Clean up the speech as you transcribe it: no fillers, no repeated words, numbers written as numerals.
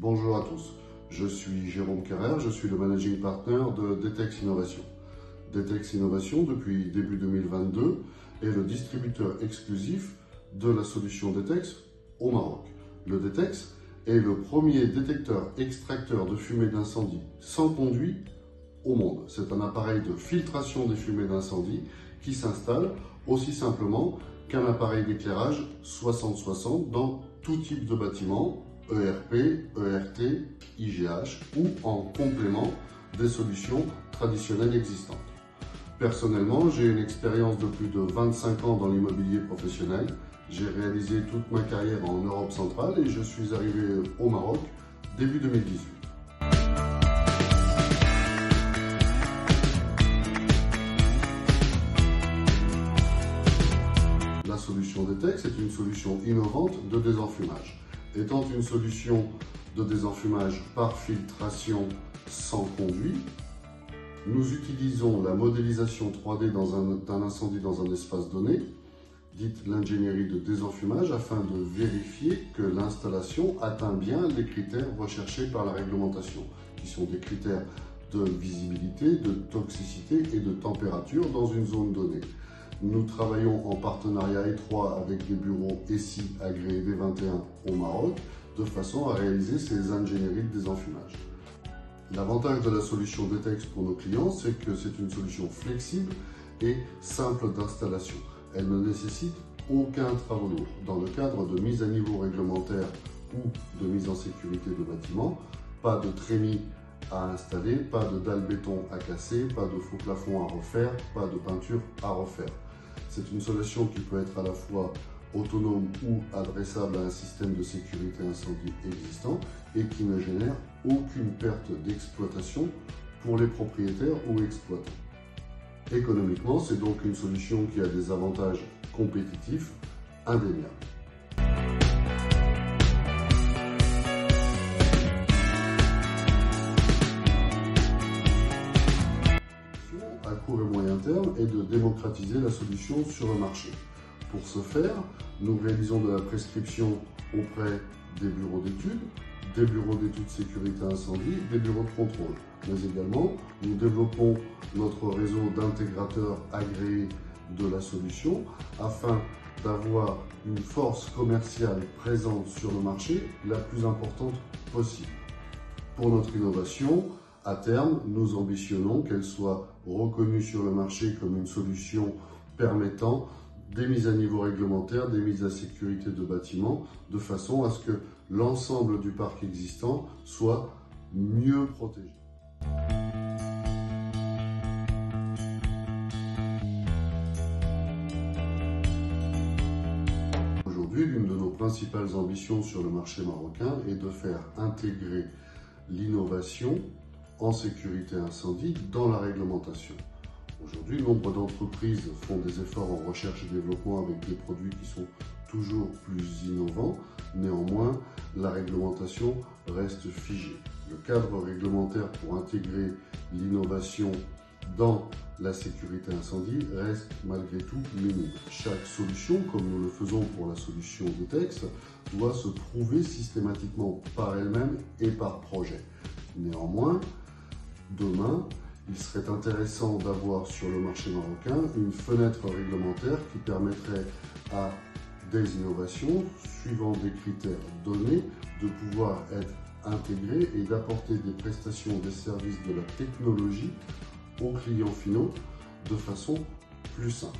Bonjour à tous, je suis Jérôme Carrère, je suis le Managing Partner de Detex Innovation. Detex Innovation, depuis début 2022, est le distributeur exclusif de la solution Detex au Maroc. Le Detex est le premier détecteur extracteur de fumée d'incendie sans conduit au monde. C'est un appareil de filtration des fumées d'incendie qui s'installe aussi simplement qu'un appareil d'éclairage 60-60 dans tout type de bâtiment, ERP, ERT, IGH ou en complément des solutions traditionnelles existantes. Personnellement, j'ai une expérience de plus de 25 ans dans l'immobilier professionnel. J'ai réalisé toute ma carrière en Europe centrale et je suis arrivé au Maroc début 2018. La solution Detex est une solution innovante de désenfumage. Étant une solution de désenfumage par filtration sans conduit, nous utilisons la modélisation 3D d'un incendie dans un espace donné, dite l'ingénierie de désenfumage, afin de vérifier que l'installation atteint bien les critères recherchés par la réglementation, qui sont des critères de visibilité, de toxicité et de température dans une zone donnée. Nous travaillons en partenariat étroit avec des bureaux ESI agréés D21 au Maroc, de façon à réaliser ces ingénieries de désenfumage. L'avantage de la solution Detex pour nos clients, c'est que c'est une solution flexible et simple d'installation. Elle ne nécessite aucun travaux lourds. Dans le cadre de mise à niveau réglementaire ou de mise en sécurité de bâtiment, pas de trémie à installer, pas de dalle béton à casser, pas de faux plafond à refaire, pas de peinture à refaire. C'est une solution qui peut être à la fois autonome ou adressable à un système de sécurité incendie existant et qui ne génère aucune perte d'exploitation pour les propriétaires ou exploitants. Économiquement, c'est donc une solution qui a des avantages compétitifs indéniables. À court et moyen terme est de démocratiser la solution sur le marché. Pour ce faire, nous réalisons de la prescription auprès des bureaux d'études, des bureaux d'études sécurité incendie, des bureaux de contrôle. Mais également, nous développons notre réseau d'intégrateurs agréés de la solution afin d'avoir une force commerciale présente sur le marché la plus importante possible. Pour notre innovation, à terme, nous ambitionnons qu'elle soit reconnue sur le marché comme une solution permettant des mises à niveau réglementaires, des mises à sécurité de bâtiments, de façon à ce que l'ensemble du parc existant soit mieux protégé. Aujourd'hui, l'une de nos principales ambitions sur le marché marocain est de faire intégrer l'innovation en sécurité incendie dans la réglementation. Aujourd'hui, nombre d'entreprises font des efforts en recherche et développement avec des produits qui sont toujours plus innovants. Néanmoins, la réglementation reste figée. Le cadre réglementaire pour intégrer l'innovation dans la sécurité incendie reste malgré tout minime. Chaque solution, comme nous le faisons pour la solution Detex, doit se prouver systématiquement par elle-même et par projet. Néanmoins, demain, il serait intéressant d'avoir sur le marché marocain une fenêtre réglementaire qui permettrait à des innovations, suivant des critères donnés, de pouvoir être intégrées et d'apporter des prestations, des services de la technologie aux clients finaux de façon plus simple.